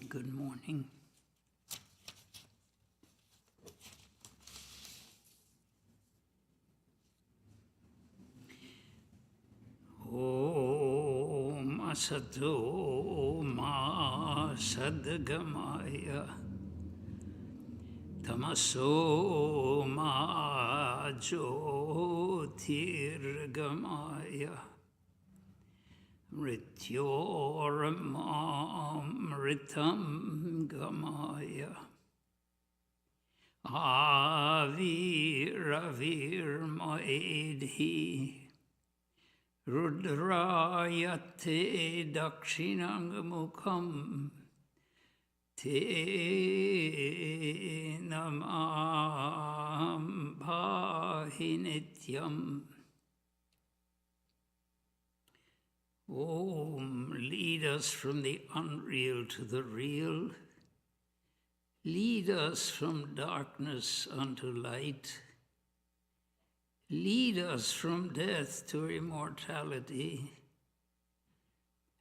Good morning. Om Asato Ma Sadgamaya Tamaso Ma Jyotirgamaya Mritam Gamaya Avir Maedhi Rudrayate Dakshinangamukam Te Namam Bahinityam. Om, lead us from the unreal to the real. Lead us from darkness unto light. Lead us from death to immortality.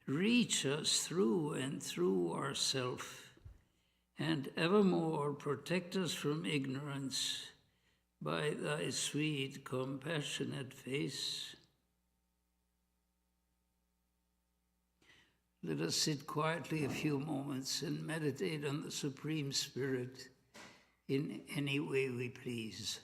Reach us through and through ourself, and evermore protect us from ignorance by thy sweet, compassionate face. Let us sit quietly a few moments and meditate on the Supreme Spirit in any way we please.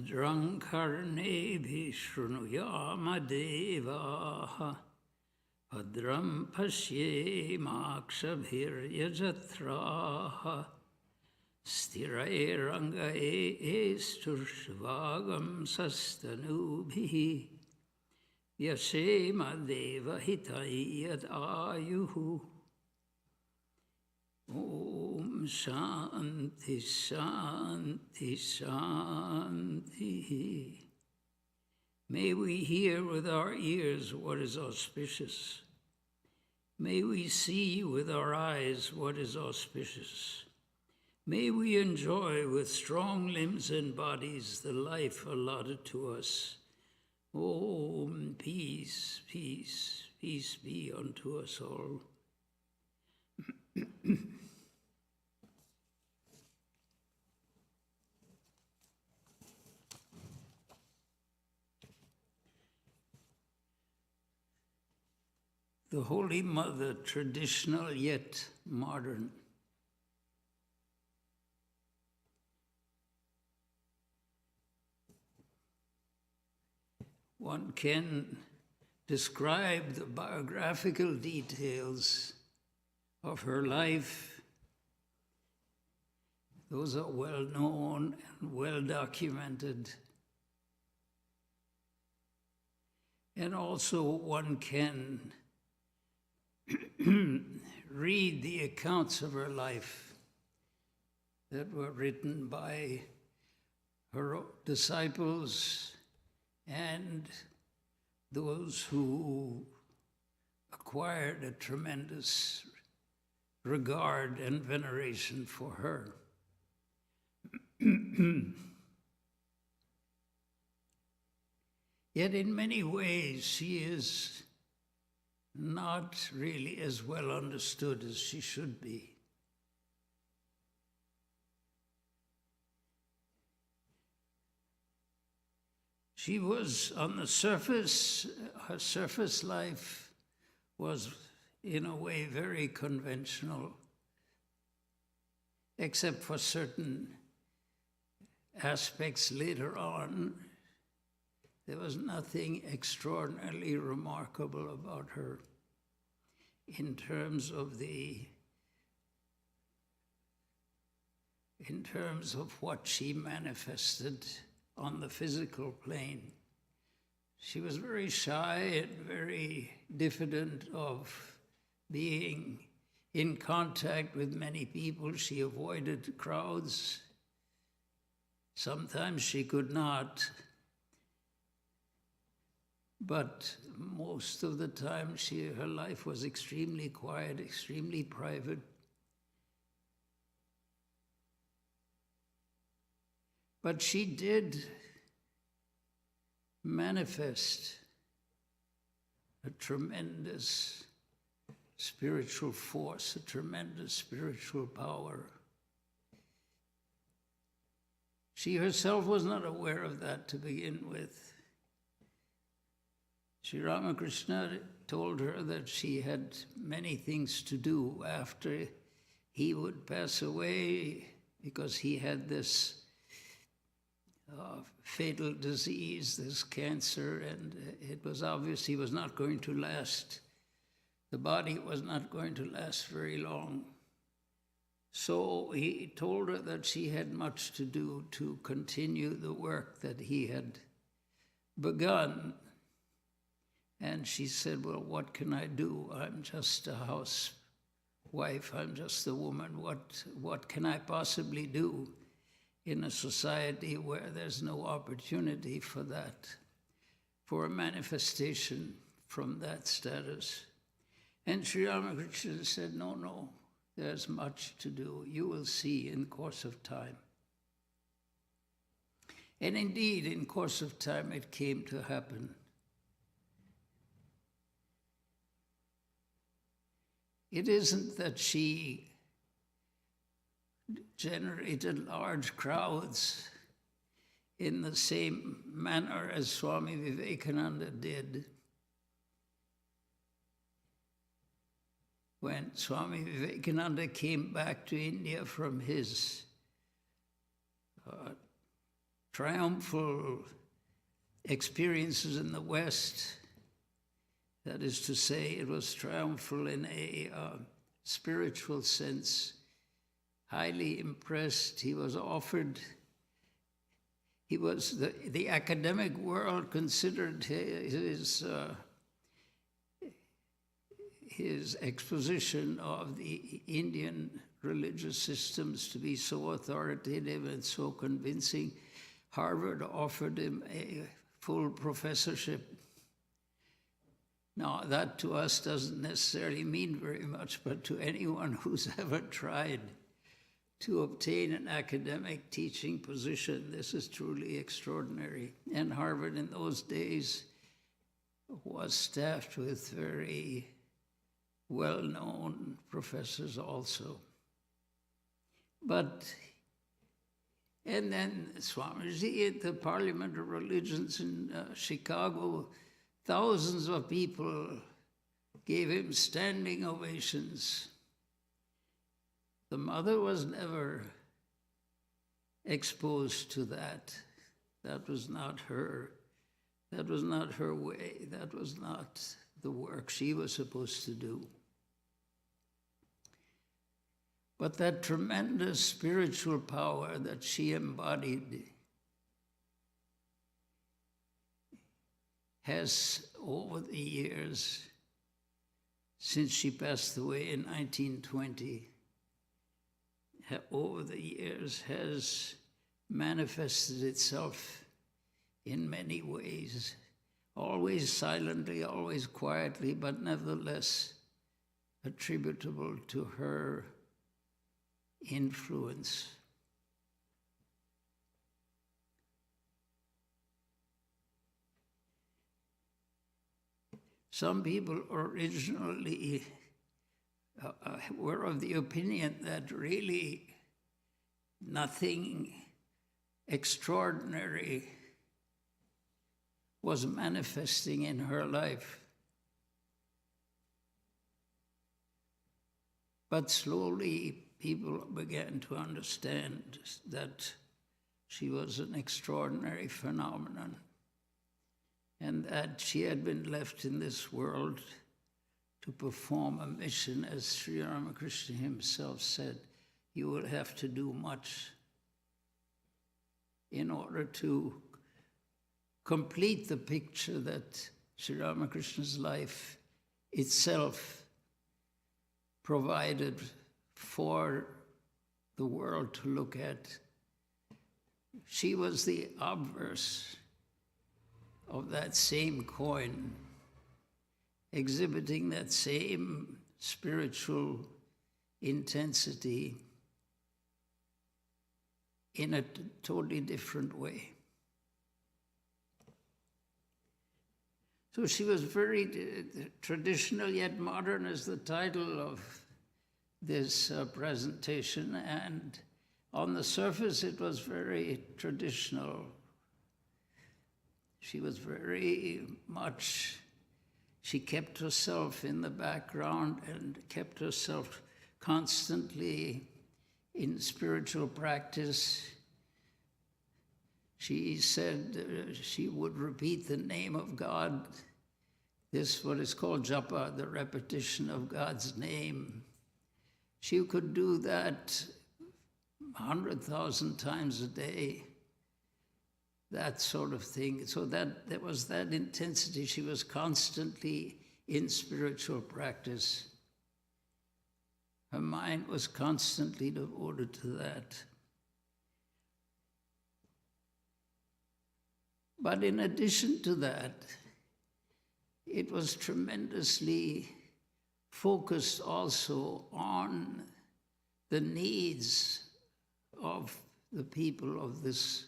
Bhadrang karnebhi shrunuyama devaha Bhadram pashyemakshabhir yajatraha Sthirairangae sturshvagam sastanubhihi Yashema deva hitayat ayuhu Om Shanti Shanti Shanti. May we hear with our ears what is auspicious. May we see with our eyes what is auspicious. May we enjoy with strong limbs and bodies the life allotted to us. Om, peace, peace, peace be unto us all. The Holy Mother, traditional yet modern. One can describe the biographical details of her life. Those are well known and well documented. And also one can read the accounts of her life that were written by her disciples and those who acquired a tremendous regard and veneration for her. Yet in many ways she is not really as well understood as she should be. She was on the surface, her surface life was in a way very conventional, except for certain aspects later on. There was nothing extraordinarily remarkable about her in terms of what she manifested on the physical plane. She was very shy and very diffident of being in contact with many people. She avoided crowds. Sometimes she could not. But most of the time, her life was extremely quiet, extremely private. But she did manifest a tremendous spiritual force, a tremendous spiritual power. She herself was not aware of that to begin with. Sri Ramakrishna told her that she had many things to do after he would pass away because he had this fatal disease, this cancer, and it was obvious he was not going to last. The body was not going to last very long. So he told her that she had much to do to continue the work that he had begun. And she said, well, what can I do? I'm just a housewife. I'm just a woman. What can I possibly do in a society where there's no opportunity for that, for a manifestation from that status? And Sri Ramakrishna said, no, there's much to do. You will see in course of time. And indeed, in course of time, it came to happen. It isn't that she generated large crowds in the same manner as Swami Vivekananda did. When Swami Vivekananda came back to India from his triumphal experiences in the West. That is to say, it was triumphal in a spiritual sense. Highly impressed. He was offered, the academic world considered his exposition of the Indian religious systems to be so authoritative and so convincing. Harvard offered him a full professorship. Now, that to us doesn't necessarily mean very much, but to anyone who's ever tried to obtain an academic teaching position, this is truly extraordinary. And Harvard in those days was staffed with very well-known professors also. And then Swamiji at the Parliament of Religions in Chicago, thousands of people gave him standing ovations. The mother was never exposed to that. That was not her. That was not her way. That was not the work she was supposed to do. But that tremendous spiritual power that she embodied has, over the years, since she passed away in 1920, over the years has manifested itself in many ways, always silently, always quietly, but nevertheless attributable to her influence. Some people originally were of the opinion that really nothing extraordinary was manifesting in her life. But slowly people began to understand that she was an extraordinary phenomenon, and that she had been left in this world to perform a mission. As Sri Ramakrishna himself said, you will have to do much in order to complete the picture that Sri Ramakrishna's life itself provided for the world to look at. She was the obverse of that same coin, exhibiting that same spiritual intensity in a totally different way. So she was very traditional yet modern is the title of this presentation, and on the surface it was very traditional. She was very much, she kept herself in the background and kept herself constantly in spiritual practice. She said she would repeat the name of God, this what is called japa, the repetition of God's name. She could do that 100,000 times a day, that sort of thing. So that there was that intensity. She was constantly in spiritual practice. Her mind was constantly devoted to that. But in addition to that, it was tremendously focused also on the needs of the people of this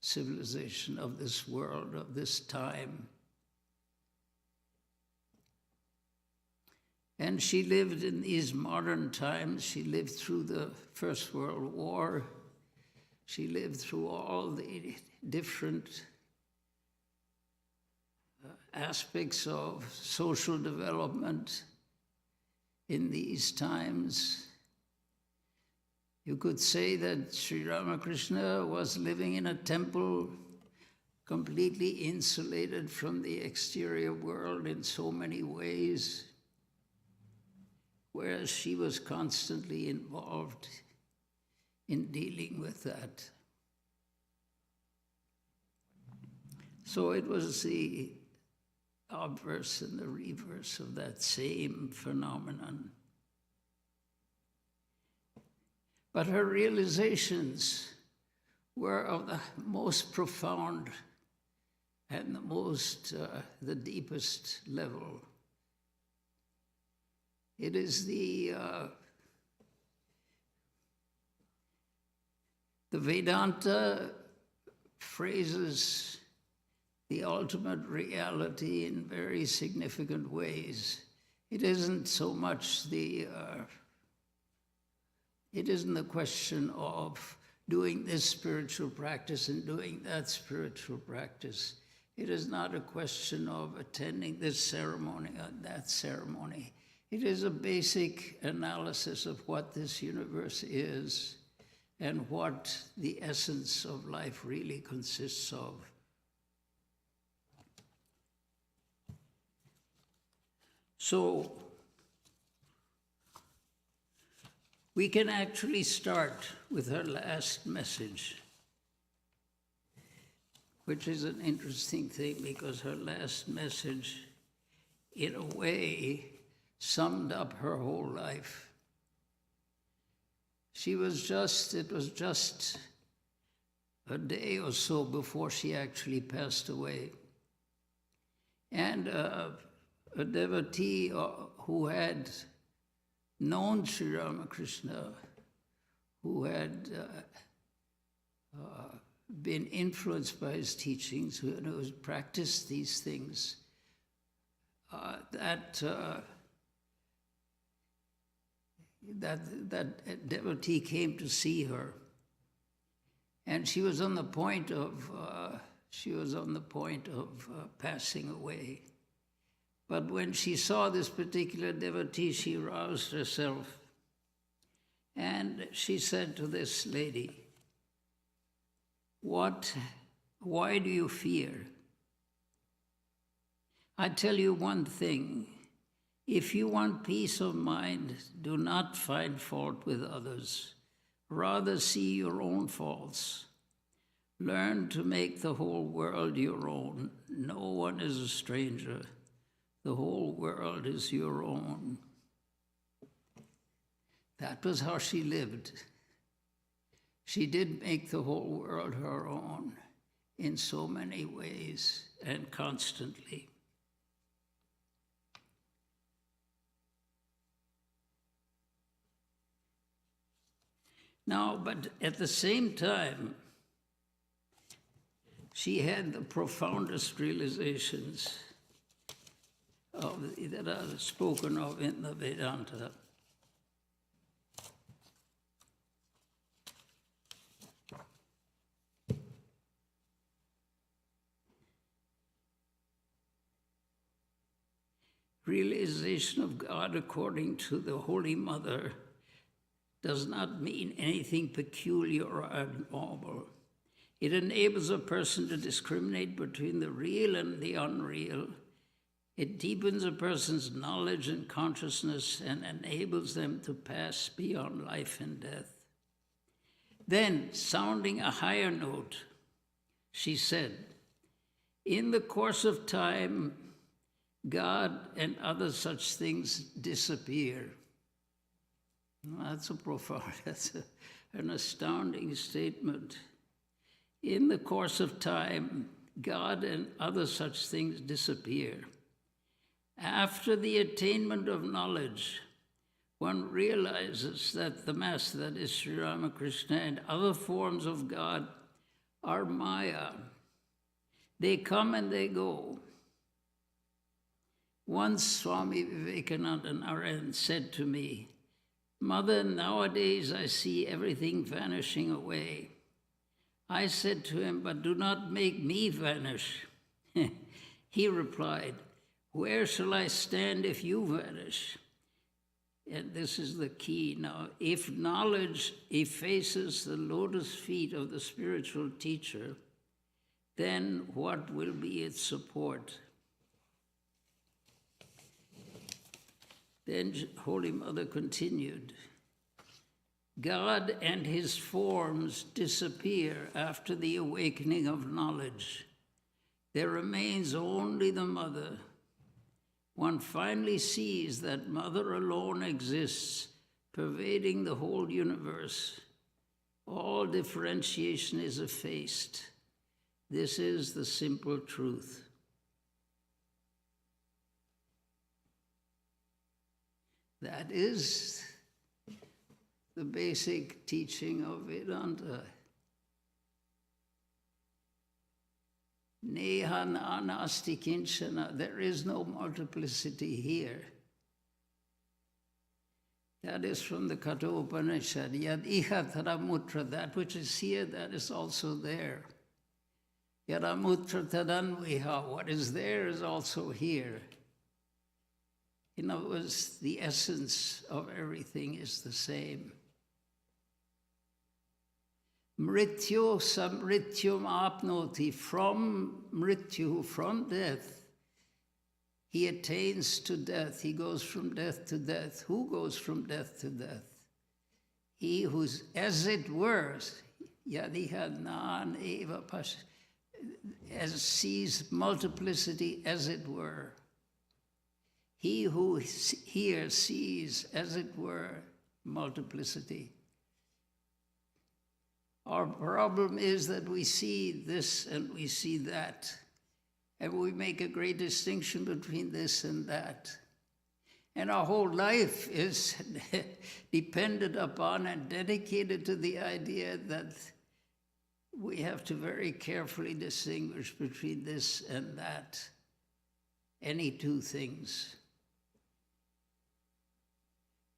civilization, of this world, of this time. And she lived in these modern times. She lived through the First World War. She lived through all the different aspects of social development in these times. You could say that Sri Ramakrishna was living in a temple completely insulated from the exterior world in so many ways, whereas she was constantly involved in dealing with that. So it was the obverse and the reverse of that same phenomenon. But her realizations were of the most profound and the deepest level. It is the Vedanta phrases the ultimate reality in very significant ways. It isn't so much it isn't the question of doing this spiritual practice and doing that spiritual practice. It is not a question of attending this ceremony or that ceremony. It is a basic analysis of what this universe is and what the essence of life really consists of. So, we can actually start with her last message, which is an interesting thing because her last message, in a way, summed up her whole life. It was just a day or so before she actually passed away. And a devotee who had known Sri Ramakrishna, who had been influenced by his teachings, who has practiced these things, that devotee came to see her, and she was on the point of passing away. But when she saw this particular devotee, she roused herself, and she said to this lady, why do you fear? I tell you one thing, if you want peace of mind, do not find fault with others. Rather see your own faults. Learn to make the whole world your own. No one is a stranger. The whole world is your own. That was how she lived. She did make the whole world her own in so many ways and constantly. Now, but at the same time, she had the profoundest realizations that are spoken of in the Vedanta. Realization of God according to the Holy Mother does not mean anything peculiar or abnormal. It enables a person to discriminate between the real and the unreal. It deepens a person's knowledge and consciousness and enables them to pass beyond life and death. Then, sounding a higher note, she said, in the course of time, God and other such things disappear. That's an astounding statement. In the course of time, God and other such things disappear. After the attainment of knowledge, one realizes that the Master, that is Sri Ramakrishna, and other forms of God are Maya. They come and they go. Once Swami Vedananda said to me, Mother, nowadays I see everything vanishing away. I said to him, but do not make me vanish. He replied, where shall I stand if you vanish? and this is the key now, if knowledge effaces the lotus feet of the spiritual teacher, then what will be its support? Then Holy Mother continued, God and his forms disappear after the awakening of knowledge. There remains only the Mother. One finally sees that Mother alone exists, pervading the whole universe. All differentiation is effaced. This is the simple truth. That is the basic teaching of Vedanta. Neha nasti kinchana. There is no multiplicity here. That is from the Kathopanishad. Yad iha tadamutra. That which is here, that is also there. Yadamutra tadanviha. What is there is also here. In other words, the essence of everything is the same. Mrityo samrityum apnoti. From mrityu, from death, he attains to death. He goes from death to death. Who goes from death to death? He who's, as it were, yadiha nan eva pas, as sees multiplicity as it were. He who here sees, as it were, multiplicity. Our problem is that we see this and we see that, and we make a great distinction between this and that. And our whole life is dependent upon and dedicated to the idea that we have to very carefully distinguish between this and that, any two things.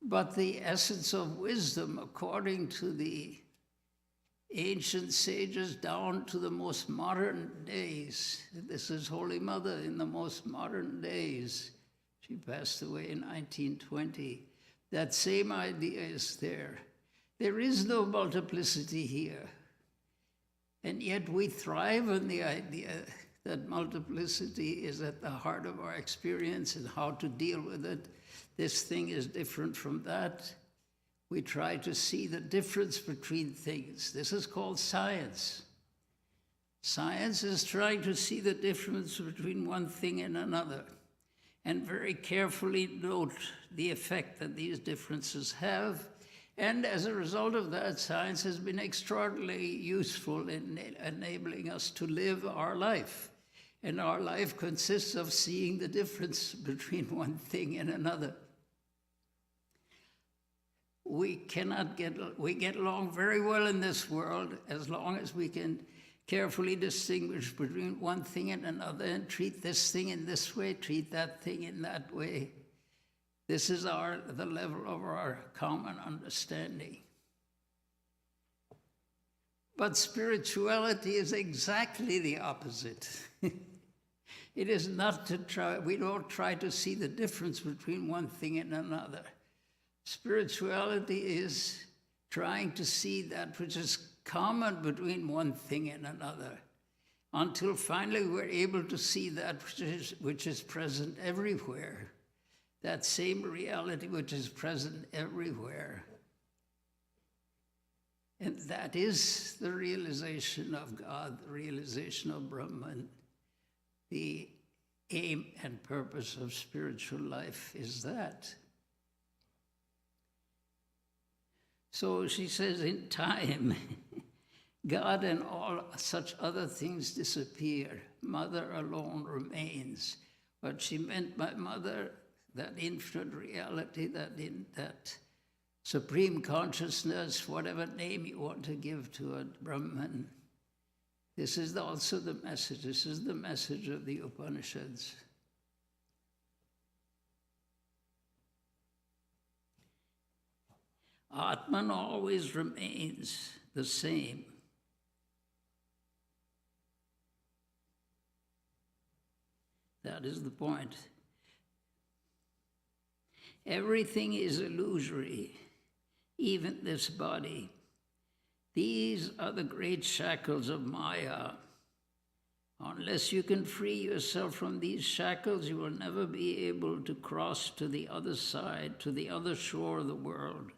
But the essence of wisdom, according to the ancient sages down to the most modern days. This is Holy Mother in the most modern days. She passed away in 1920. That same idea is there. There is no multiplicity here. And yet we thrive on the idea that multiplicity is at the heart of our experience and how to deal with it. This thing is different from that. We try to see the difference between things. This is called science. Science is trying to see the difference between one thing and another, and very carefully note the effect that these differences have. And as a result of that, science has been extraordinarily useful in enabling us to live our life. And our life consists of seeing the difference between one thing and another. We get along very well in this world as long as we can carefully distinguish between one thing and another and treat this thing in this way, treat that thing in that way. This is the level of our common understanding. But spirituality is exactly the opposite. It is not we don't try to see the difference between one thing and another. Spirituality is trying to see that which is common between one thing and another, until finally we're able to see that which is present everywhere, that same reality which is present everywhere. And that is the realization of God, the realization of Brahman. The aim and purpose of spiritual life is that. So she says, in time, God and all such other things disappear. Mother alone remains. What she meant by Mother, that infinite reality, that supreme consciousness, whatever name you want to give to it, Brahman. This is also the message. This is the message of the Upanishads. Atman always remains the same. That is the point. Everything is illusory, even this body. These are the great shackles of Maya. Unless you can free yourself from these shackles, you will never be able to cross to the other side, to the other shore of the world.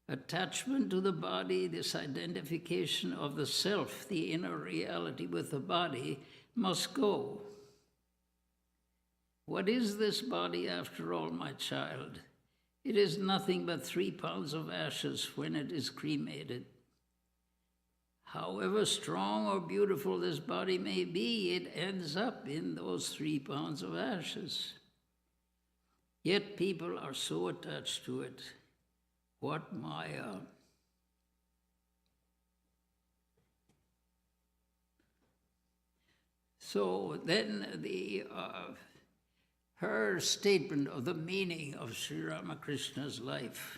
Attachment to the body, this identification of the self, the inner reality with the body, must go. What is this body after all, my child? It is nothing but 3 pounds of ashes when it is cremated. However strong or beautiful this body may be, it ends up in those 3 pounds of ashes. Yet people are so attached to it. What Maya! So then her statement of the meaning of Sri Ramakrishna's life.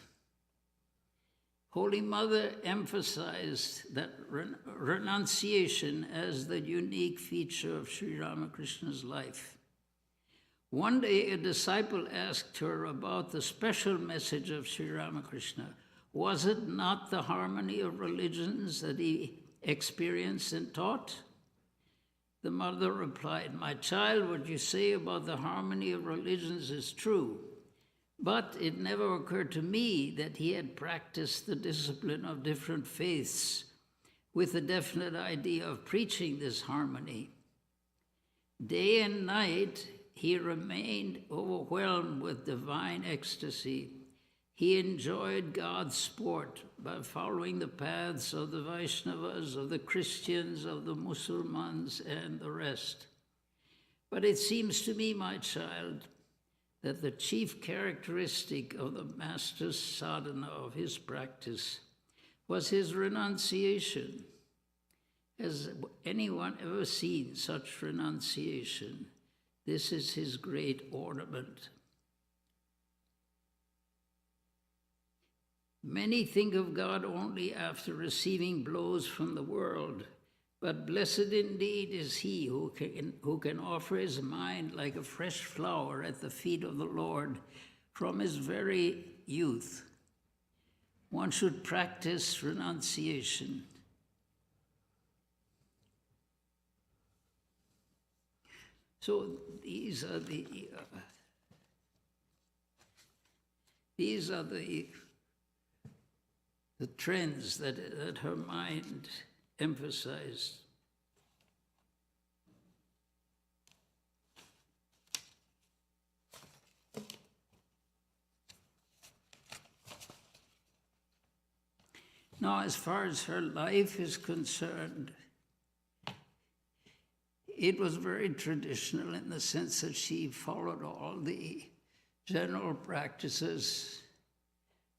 Holy Mother emphasized that renunciation as the unique feature of Sri Ramakrishna's life. One day, a disciple asked her about the special message of Sri Ramakrishna. Was it not the harmony of religions that he experienced and taught? The mother replied, "My child, what you say about the harmony of religions is true, but it never occurred to me that he had practiced the discipline of different faiths with the definite idea of preaching this harmony. Day and night, he remained overwhelmed with divine ecstasy. He enjoyed God's sport by following the paths of the Vaishnavas, of the Christians, of the Musulmans, and the rest. But it seems to me, my child, that the chief characteristic of the master's sadhana, of his practice, was his renunciation. Has anyone ever seen such renunciation? This is his great ornament. Many think of God only after receiving blows from the world, but blessed indeed is he who can offer his mind like a fresh flower at the feet of the Lord from his very youth. One should practice renunciation. So these are the trends that her mind emphasized. Now, as far as her life is concerned, it was very traditional in the sense that she followed all the general practices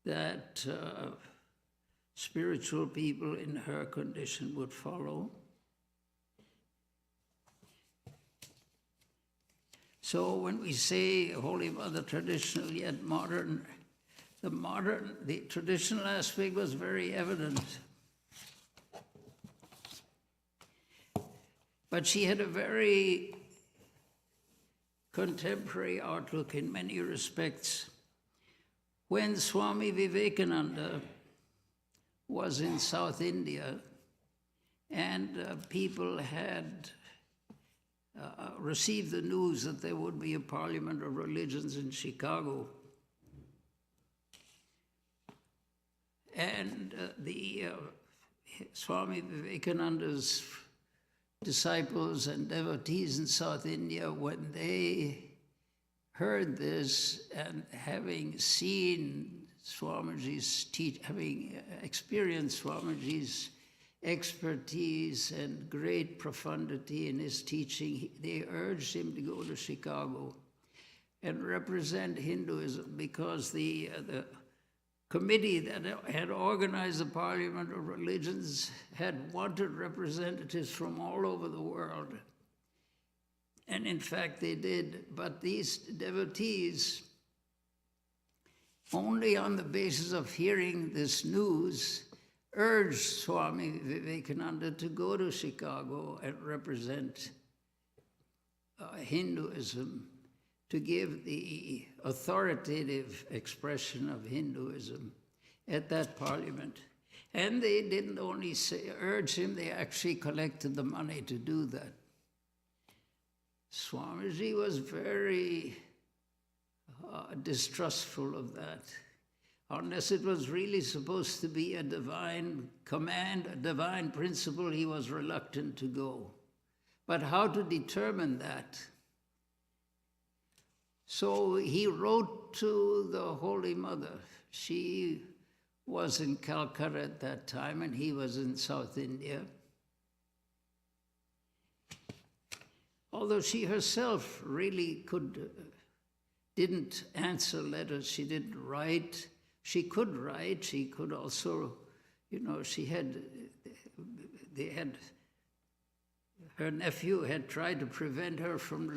that spiritual people in her condition would follow. So when we say Holy Mother traditional yet modern, the traditional aspect was very evident. But she had a very contemporary outlook in many respects. When Swami Vivekananda was in South India and people had received the news that there would be a Parliament of Religions in Chicago, and Swami Vivekananda's disciples and devotees in South India, when they heard this and having seen Swamiji's having experienced Swamiji's expertise and great profundity in his teaching, they urged him to go to Chicago and represent Hinduism, because the committee that had organized the Parliament of Religions had wanted representatives from all over the world. And in fact, they did. But these devotees, only on the basis of hearing this news, urged Swami Vivekananda to go to Chicago and represent Hinduism. to give the authoritative expression of Hinduism at that parliament. And they didn't only urge him, they actually collected the money to do that. Swamiji was very distrustful of that. Unless it was really supposed to be a divine command, a divine principle, he was reluctant to go. But how to determine that? So he wrote to the Holy Mother. She was in Calcutta at that time, and he was in South India. Although she herself really didn't answer letters, she didn't write. She could write, she could also, her nephew had tried to prevent her from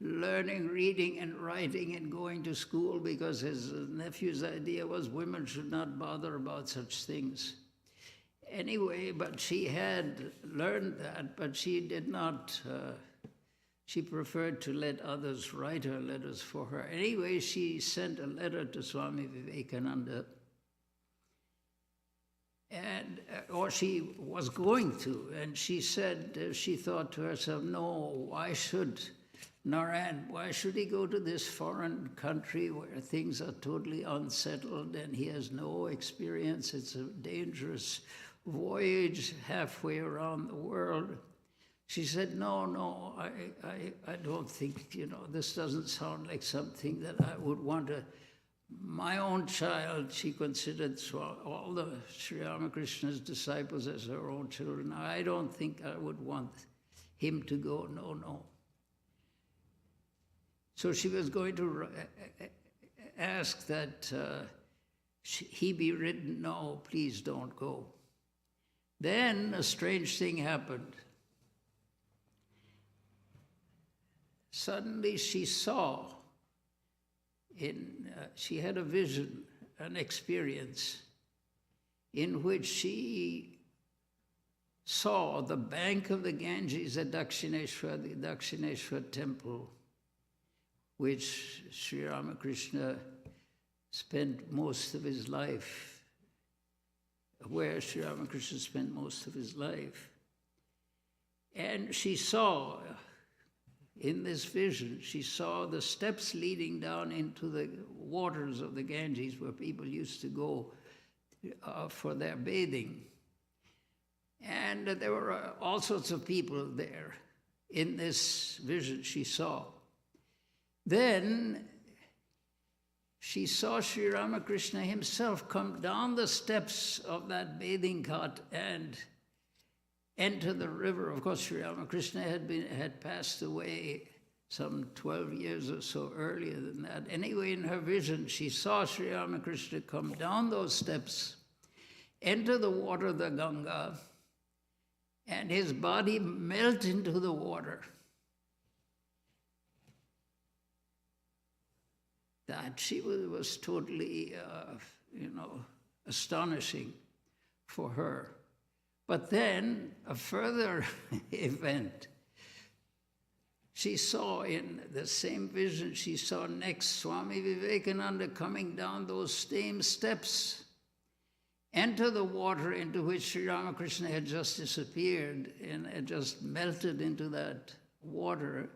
learning reading and writing and going to school, because his nephew's idea was women should not bother about such things. Anyway, but she had learned that, but she did not, she preferred to let others write her letters for her. Anyway, she sent a letter to Swami Vivekananda, and or she was going to, and she said, she thought to herself, no, why should he go to this foreign country where things are totally unsettled and he has no experience? It's a dangerous voyage halfway around the world. She said, no, I don't think, this doesn't sound like something that I would want to. My own child, she considered all the Sri Ramakrishna's disciples as her own children. I don't think I would want him to go, no. So she was going to ask that he be written, no, please don't go. Then a strange thing happened. Suddenly she saw, she had a vision, an experience, in which she saw the bank of the Ganges at Dakshineshwar, the Dakshineshwar temple, which Sri Ramakrishna spent most of his life, where Sri Ramakrishna spent most of his life. And she saw, in this vision, she saw the steps leading down into the waters of the Ganges, where people used to go for their bathing. And there were all sorts of people there in this vision she saw. Then she saw Sri Ramakrishna himself come down the steps of that bathing cot and enter the river. Of course, Sri Ramakrishna had passed away some 12 years or so earlier than that. Anyway, in her vision, she saw Sri Ramakrishna come down those steps, enter the water of the Ganga, and his body melt into the water. That she was totally, astonishing for her. But then a further event, she saw in the same vision, she saw next Swami Vivekananda coming down those same steps, enter the water into which Sri Ramakrishna had just disappeared and had just melted into that water,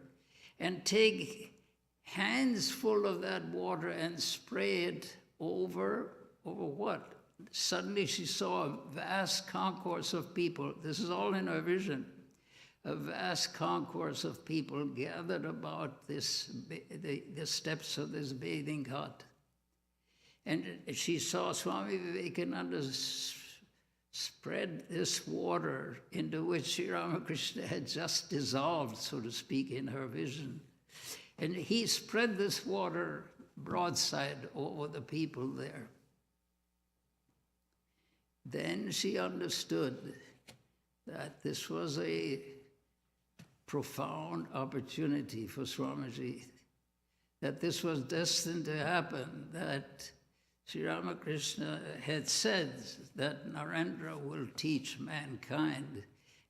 and take hands full of that water and spray it over what? Suddenly she saw a vast concourse of people. This is all in her vision. A vast concourse of people gathered about the steps of this bathing hut. And she saw Swami Vivekananda spread this water into which Sri Ramakrishna had just dissolved, so to speak, in her vision. And he spread this water broadside over the people there. Then she understood that this was a profound opportunity for Swamiji, that this was destined to happen, that Sri Ramakrishna had said that Narendra will teach mankind.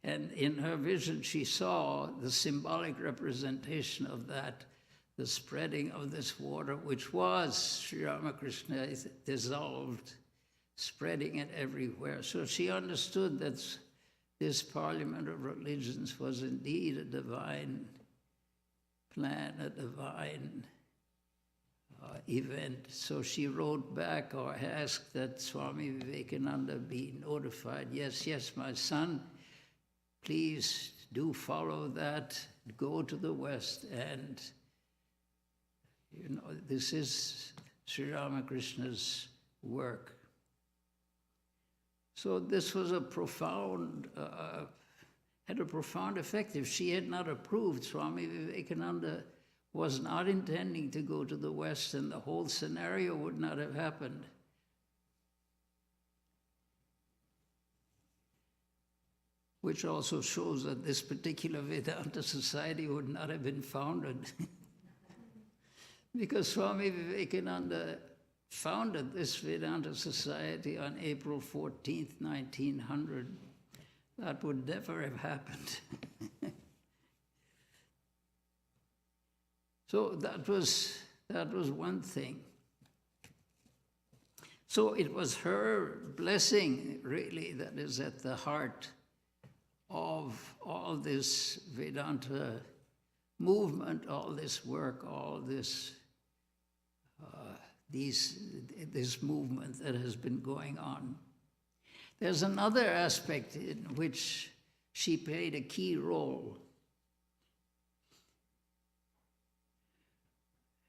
And in her vision, she saw the symbolic representation of that the spreading of this water, which was Sri Ramakrishna dissolved, spreading it everywhere. So she understood that this Parliament of Religions was indeed a divine plan, a divine event. So she wrote back or asked that Swami Vivekananda be notified. Yes, yes, my son, please do follow that, go to the West, and this is Sri Ramakrishna's work. So this was a profound, had a profound effect. If she had not approved, Swami Vivekananda was not intending to go to the West, and the whole scenario would not have happened. Which also shows that this particular Vedanta society would not have been founded. Because Swami Vivekananda founded this Vedanta society on April 14th, 1900. That would never have happened. So that was one thing. So it was her blessing, really, that is at the heart of all this Vedanta movement, all this work, all this this movement that has been going on. There's another aspect in which she played a key role.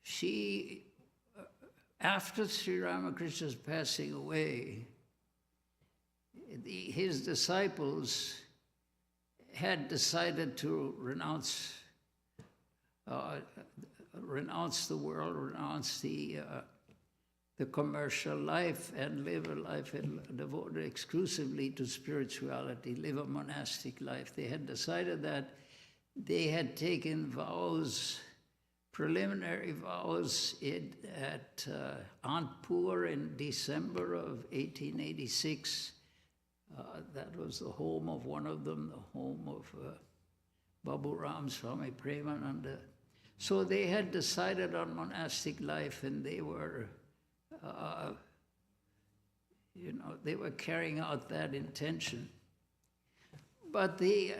She, after Sri Ramakrishna's passing away, his disciples had decided to renounce the world, renounce the commercial life, and live a life devoted exclusively to spirituality, live a monastic life. They had decided that. They had taken vows, preliminary vows at Anpur in December of 1886. That was the home of one of them, the home of Babu Ram Swami Premananda. So they had decided on monastic life, and they were, they were carrying out that intention. But the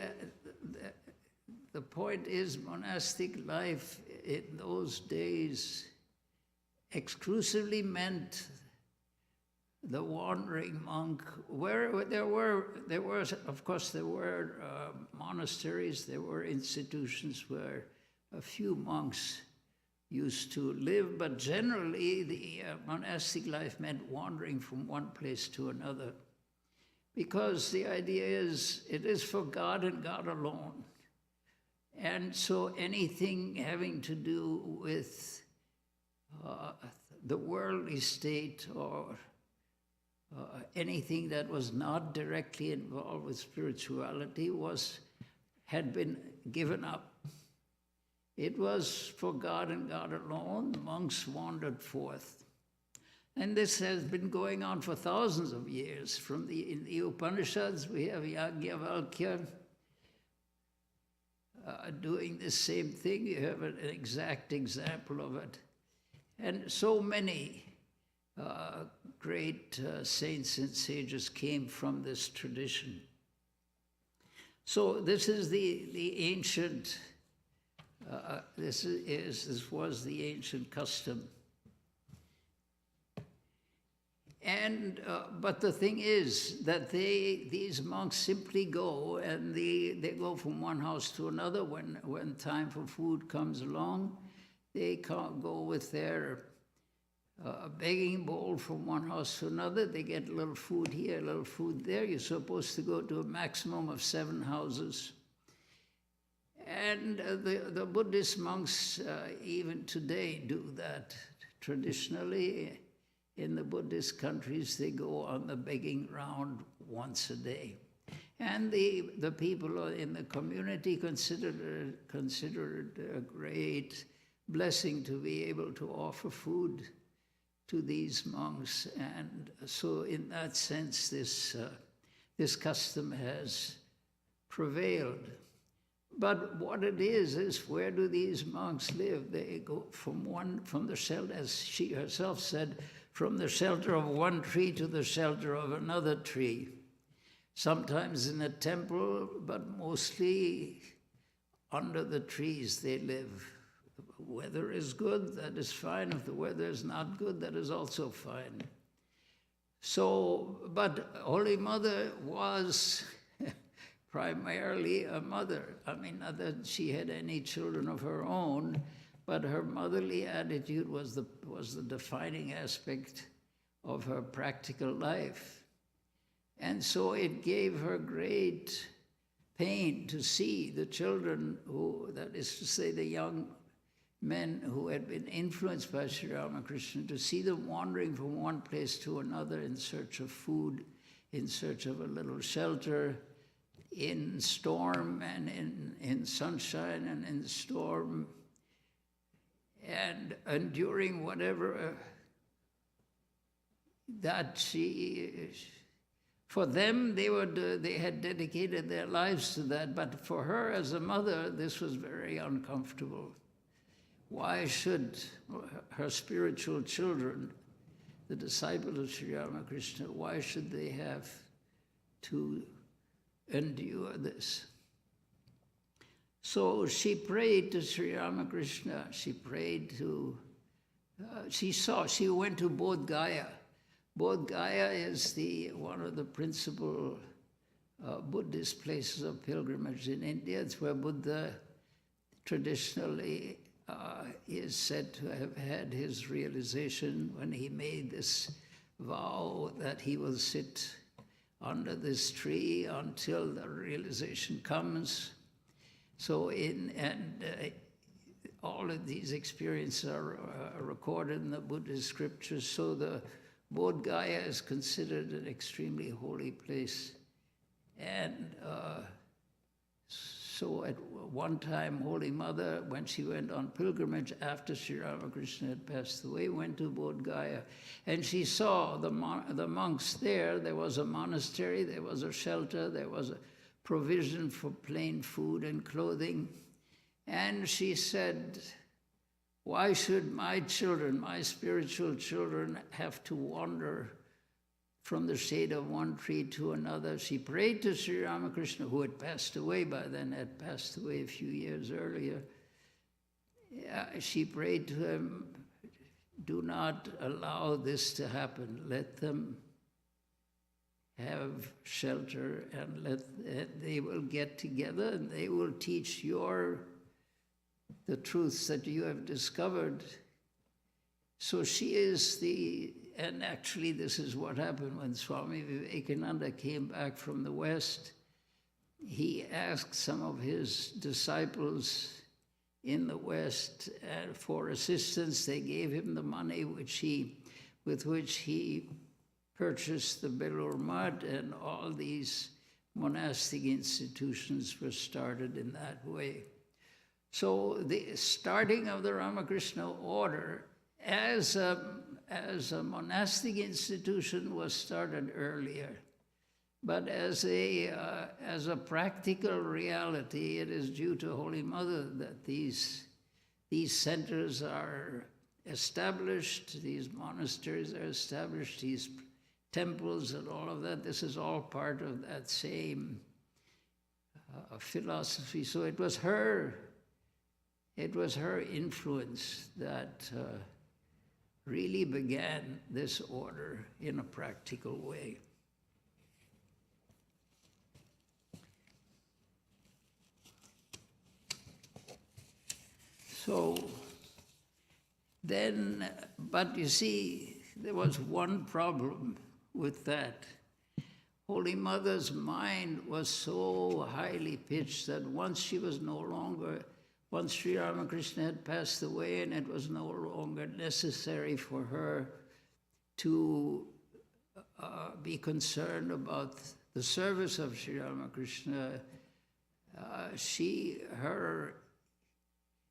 point is, monastic life in those days exclusively meant the wandering monk. Where there were of course monasteries, there were institutions where a few monks used to live, but generally the monastic life meant wandering from one place to another, because the idea is it is for God and God alone. And so anything having to do with the worldly state or anything that was not directly involved with spirituality had been given up. It was for God and God alone. The monks wandered forth. And this has been going on for thousands of years. In the Upanishads, we have Yajnavalkya doing the same thing. You have an exact example of it. And so many great saints and sages came from this tradition. So this is the ancient, this was the ancient custom. And but the thing is that these monks simply go, and they go from one house to another. When time for food comes along, they can't go with their begging bowl from one house to another. They get a little food here, a little food there. You're supposed to go to a maximum of 7 houses. And the Buddhist monks even today do that. Traditionally, in the Buddhist countries, they go on the begging round once a day. And the people in the community consider it a great blessing to be able to offer food to these monks. And so in that sense, this custom has prevailed. But what it is where do these monks live? They go from the shelter, as she herself said, from the shelter of one tree to the shelter of another tree. Sometimes in a temple, but mostly under the trees they live. If the weather is good, that is fine. If the weather is not good, that is also fine. So, but Holy Mother was primarily a mother. I mean, not that she had any children of her own, but her motherly attitude was the defining aspect of her practical life. And so it gave her great pain to see the children who, that is to say, the young men who had been influenced by Sri Ramakrishna, to see them wandering from one place to another in search of food, in search of a little shelter, in storm and in sunshine and in storm, and enduring whatever that she... For them, they had dedicated their lives to that, but for her as a mother, this was very uncomfortable. Why should her spiritual children, the disciples of Sri Ramakrishna, why should they have to endure this? So she prayed to Sri Ramakrishna. She prayed to, she went to Bodh Gaya. Bodh Gaya is one of the principal Buddhist places of pilgrimage in India. It's where Buddha traditionally is said to have had his realization when he made this vow that he will sit under this tree until the realization comes. So all of these experiences are recorded in the Buddhist scriptures. So the Bodh Gaya is considered an extremely holy place. And so at one time, Holy Mother, when she went on pilgrimage after Sri Ramakrishna had passed away, went to Bodh Gaya. And she saw the monks there. There was a monastery, there was a shelter, there was a provision for plain food and clothing. And she said, why should my children, my spiritual children, have to wander from the shade of one tree to another? She prayed to Sri Ramakrishna, who had passed away by then, had passed away a few years earlier. She prayed to him, do not allow this to happen. Let them have shelter, and they will get together and they will teach the truths that you have discovered. So she is and actually this is what happened when Swami Vedananda came back from the West. He asked some of his disciples in the West for assistance. They gave him the money with which he purchased the Belur Mutt, and all these monastic institutions were started in that way. So the starting of the Ramakrishna order as a monastic institution was started earlier, but as a practical reality, it is due to Holy Mother that these centers are established, these monasteries are established, these temples and all of that. This is all part of that same philosophy. So it was her influence that really began this order in a practical way. So then, but you see, there was one problem with that. Holy Mother's mind was so highly pitched that once Sri Ramakrishna had passed away and it was no longer necessary for her to be concerned about the service of Sri Ramakrishna, her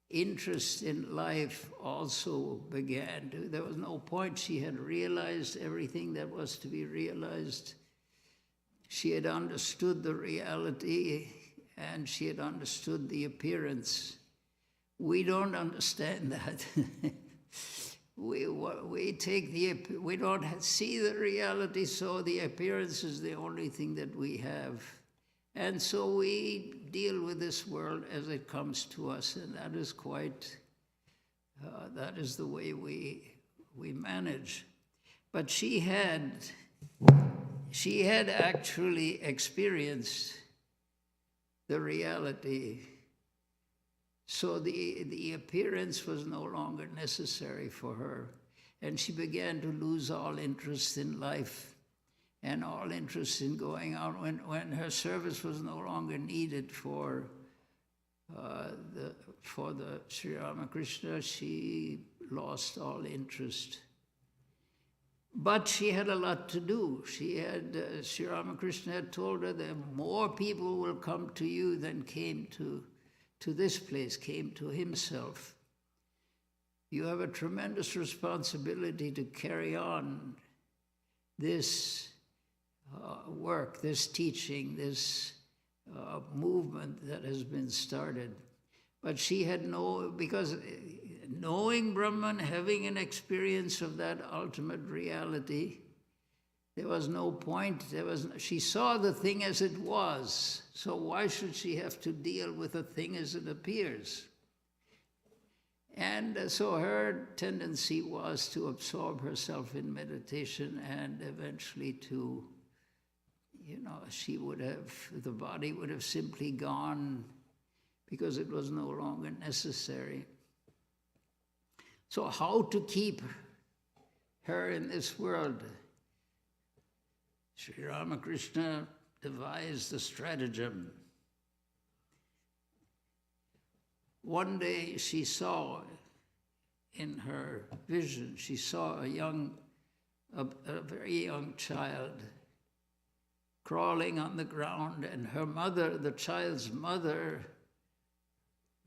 interest in life also began. There was no point. She had realized everything that was to be realized. She had understood the reality, and she had understood the appearance. We don't understand that. we don't see the reality, so the appearance is the only thing that we have. And so we deal with this world as it comes to us, and that is that is the way we manage. But she had actually experienced the reality. So the appearance was no longer necessary for her. And she began to lose all interest in life and all interest in going out. When her service was no longer needed for the Sri Ramakrishna, she lost all interest. But she had a lot to do. Sri Ramakrishna had told her that more people will come to you than came to this place, came to himself. You have a tremendous responsibility to carry on this work, this teaching, this movement that has been started. But she had because knowing Brahman, having an experience of that ultimate reality, there was no point. She saw the thing as it was. So why should she have to deal with a thing as it appears? And so her tendency was to absorb herself in meditation, and eventually to, the body would have simply gone because it was no longer necessary. So how to keep her in this world? Sri Ramakrishna devised a stratagem. One day she saw, in her vision, she saw a very young child crawling on the ground, and her mother, the child's mother,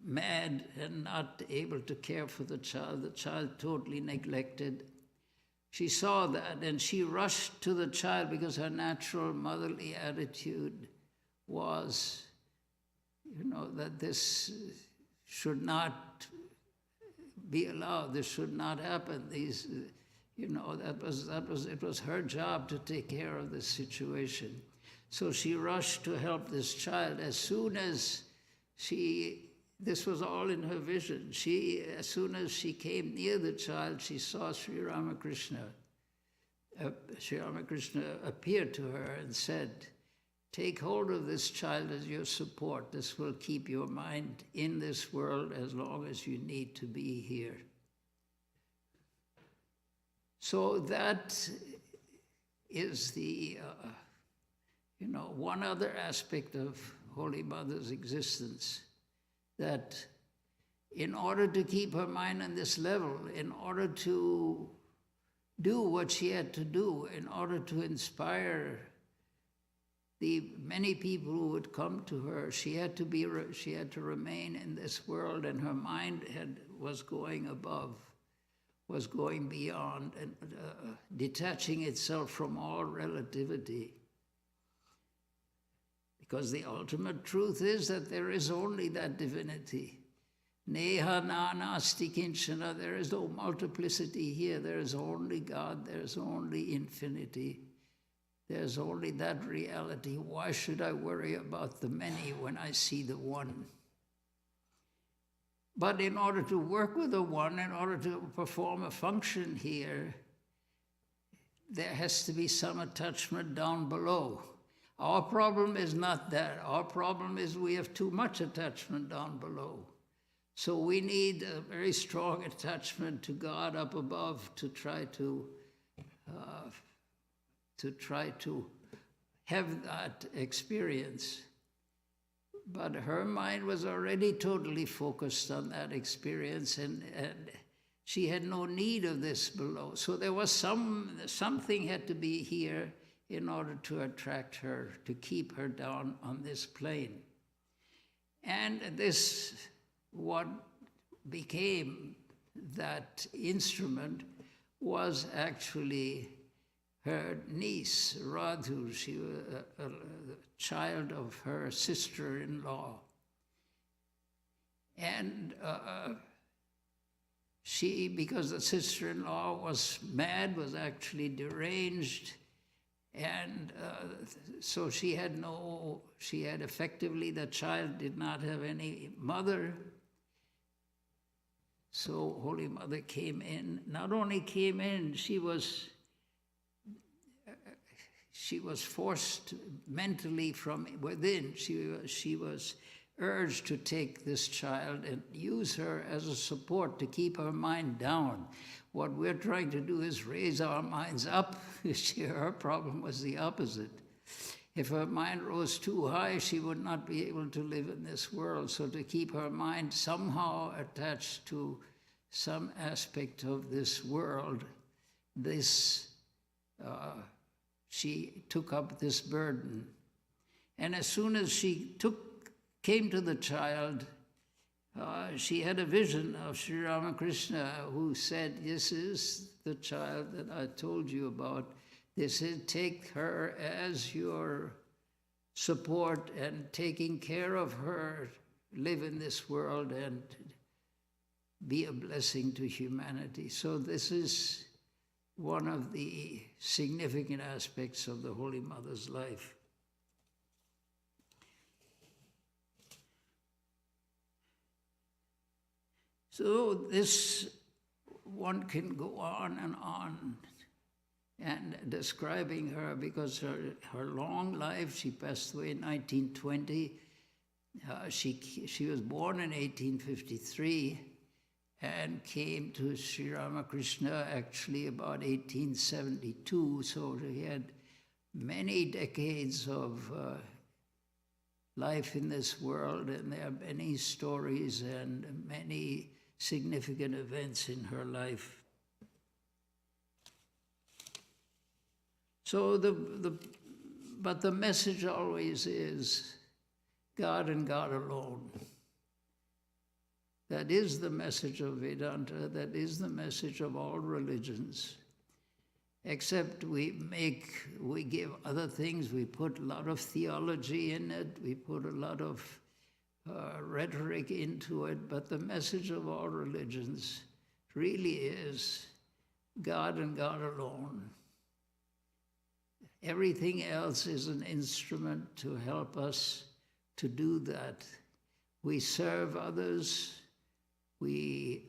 mad and not able to care for the child totally neglected. She saw that and she rushed to the child because her natural motherly attitude was, that this should not be allowed, this should not happen. It was her job to take care of this situation. So she rushed to help this child. As soon as this was all in her vision. As soon as she came near the child, she saw Sri Ramakrishna. Sri Ramakrishna appeared to her and said, "Take hold of this child as your support. This will keep your mind in this world as long as you need to be here." So that is the, one other aspect of Holy Mother's existence, that in order to keep her mind on this level, in order to do what she had to do, in order to inspire the many people who would come to her, she had to remain in this world, and her mind was going above, was going beyond, and detaching itself from all relativity. Because the ultimate truth is that there is only that divinity. Neha nasti kinchana, there is no multiplicity here. There is only God, there is only infinity. There's only that reality. Why should I worry about the many when I see the one? But in order to work with the one, in order to perform a function here, there has to be some attachment down below. Our problem is not that. Our problem is we have too much attachment down below. So we need a very strong attachment to God up above to try to have that experience. But her mind was already totally focused on that experience, and she had no need of this below. So there was something had to be here in order to attract her, to keep her down on this plane. And this, what became that instrument, was actually her niece, Radhu, she was a child of her sister-in-law. And she, because the sister-in-law was mad, was actually deranged, and so she had effectively, the child did not have any mother. So Holy Mother came in. Not only came in, she was forced mentally from within. She was urged to take this child and use her as a support to keep her mind down. What we're trying to do is raise our minds up. Her problem was the opposite. If her mind rose too high, she would not be able to live in this world. So to keep her mind somehow attached to some aspect of this world, she took up this burden. And as soon as she came to the child, she had a vision of Sri Ramakrishna, who said, "This is the child that I told you about. This is, take her as your support and taking care of her, live in this world and be a blessing to humanity." So this is one of the significant aspects of the Holy Mother's life. So this one can go on and describing her, because her long life, she passed away in 1920. She was born in 1853 and came to Sri Ramakrishna actually about 1872. So she had many decades of life in this world, and there are many stories and many significant events in her life. So but the message always is God and God alone. That is the message of Vedanta. That is the message of all religions. Except we give other things. We put a lot of theology in it. We put a lot of rhetoric into it. But the message of all religions really is God and God alone. Everything else is an instrument to help us to do that. We serve others. We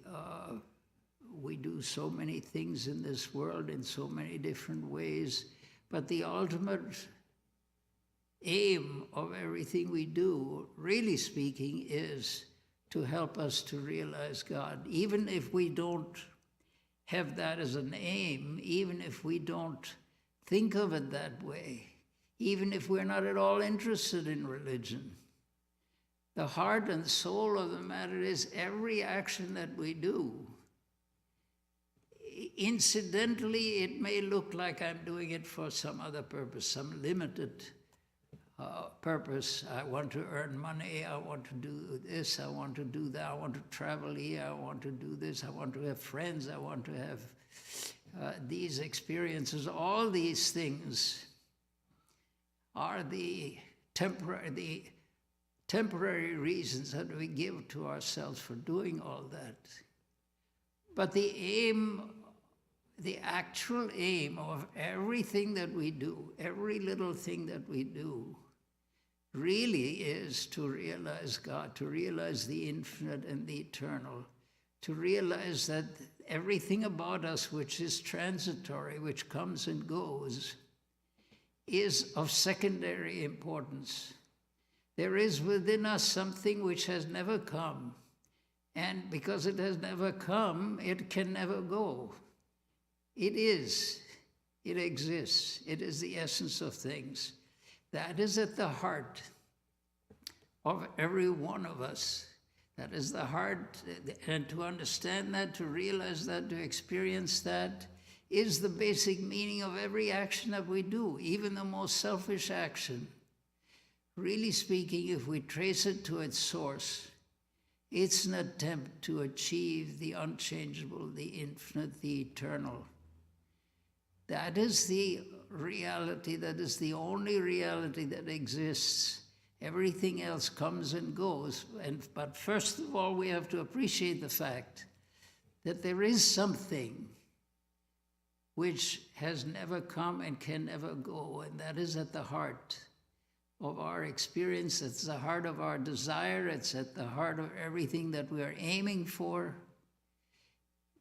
do so many things in this world in so many different ways, but the ultimate aim of everything we do, really speaking, is to help us to realize God. Even if we don't have that as an aim, even if we don't think of it that way, even if we're not at all interested in religion, the heart and soul of the matter is every action that we do. Incidentally, it may look like I'm doing it for some other purpose, some limited purpose. I want to earn money, I want to do this, I want to do that, I want to travel here, I want to do this, I want to have friends, I want to have these experiences. All these things are the temporary reasons that we give to ourselves for doing all that. But the aim, the actual aim of everything that we do, every little thing that we do, really is to realize God, to realize the infinite and the eternal, to realize that everything about us which is transitory, which comes and goes, is of secondary importance. There is within us something which has never come, and because it has never come, it can never go. It is, it exists, it is the essence of things. That is at the heart of every one of us. That is the heart, and to understand that, to realize that, to experience that, is the basic meaning of every action that we do, even the most selfish action. Really speaking, if we trace it to its source, it's an attempt to achieve the unchangeable, the infinite, the eternal. That is the reality, that is the only reality that exists. Everything else comes and goes. But first of all, we have to appreciate the fact that there is something which has never come and can never go, and that is at the heart of our experience. It's the heart of our desire. It's at the heart of everything that we are aiming for.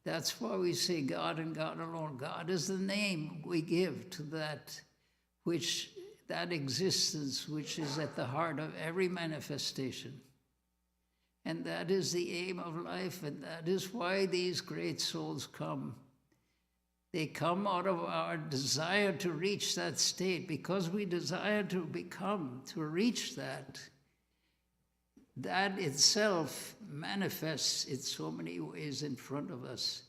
That's why we say God and God alone. God is the name we give to that existence which is at the heart of every manifestation. And that is the aim of life, and that is why these great souls come. They come out of our desire to reach that state, because we desire to reach that. That itself manifests in so many ways in front of us.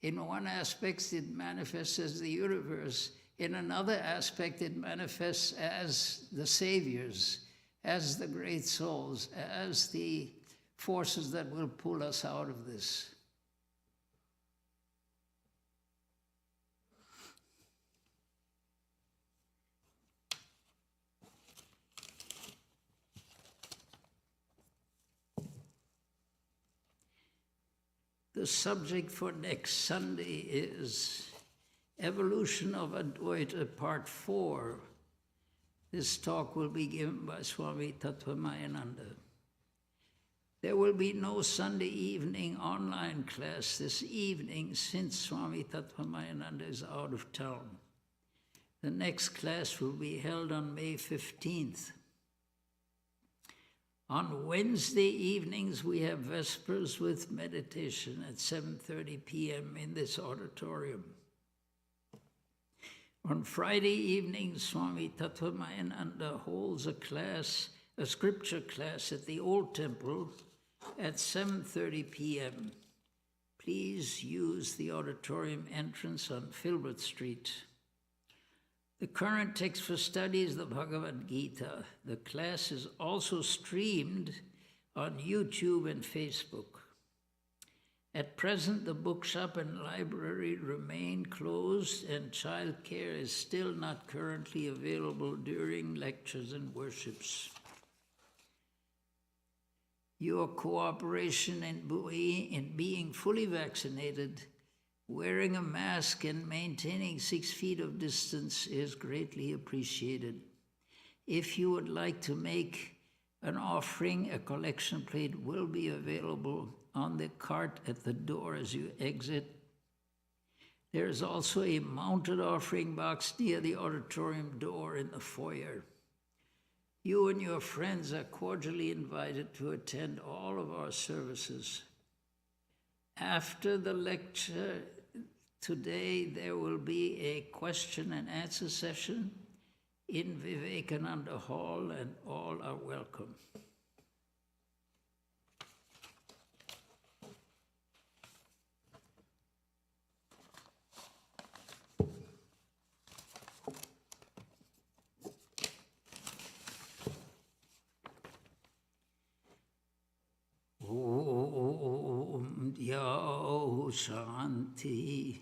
In one aspect, it manifests as the universe. In another aspect, it manifests as the saviors, as the great souls, as the forces that will pull us out of this. The subject for next Sunday is Evolution of Advaita, Part 4. This talk will be given by Swami Vedananda. There will be no Sunday evening online class this evening since Swami Vedananda is out of town. The next class will be held on May 15th. On Wednesday evenings, we have Vespers with meditation at 7:30 p.m. in this auditorium. On Friday evenings, Swami Vedananda holds a scripture class at the Old Temple at 7:30 p.m. Please use the auditorium entrance on Filbert Street. The current text for study is the Bhagavad Gita. The class is also streamed on YouTube and Facebook. At present, the bookshop and library remain closed, and childcare is still not currently available during lectures and worships. Your cooperation in being fully vaccinated, wearing a mask, and maintaining 6 feet of distance is greatly appreciated. If you would like to make an offering, a collection plate will be available on the cart at the door as you exit. There is also a mounted offering box near the auditorium door in the foyer. You and your friends are cordially invited to attend all of our services. After the lecture today, there will be a question and answer session in Vivekananda Hall, and all are welcome. Om Dhyau Shanti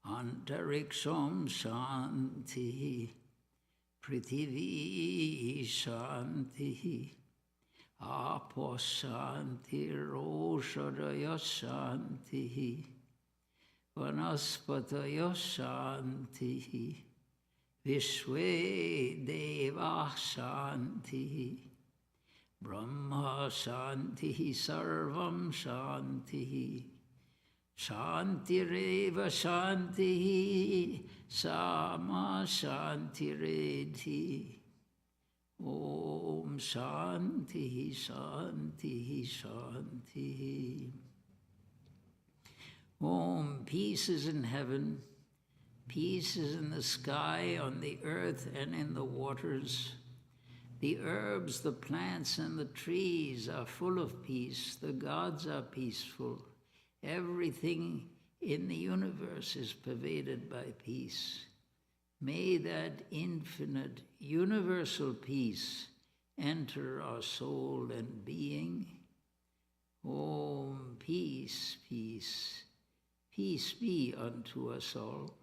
Antariksham Shanti Prithivi Shanti Apo Shanti Roshadaya Shanti Vanaspataya Shanti Vishwe Deva Shanti Brahma Shanti Sarvam Shanti Shantireva Shanti Sama Shantireti Om Shanti Shanti Shanti. Om, peace is in heaven, peace is in the sky, on the earth and in the waters. The herbs, the plants, and the trees are full of peace. The gods are peaceful. Everything in the universe is pervaded by peace. May that infinite, universal peace enter our soul and being. Om, peace, peace, peace be unto us all.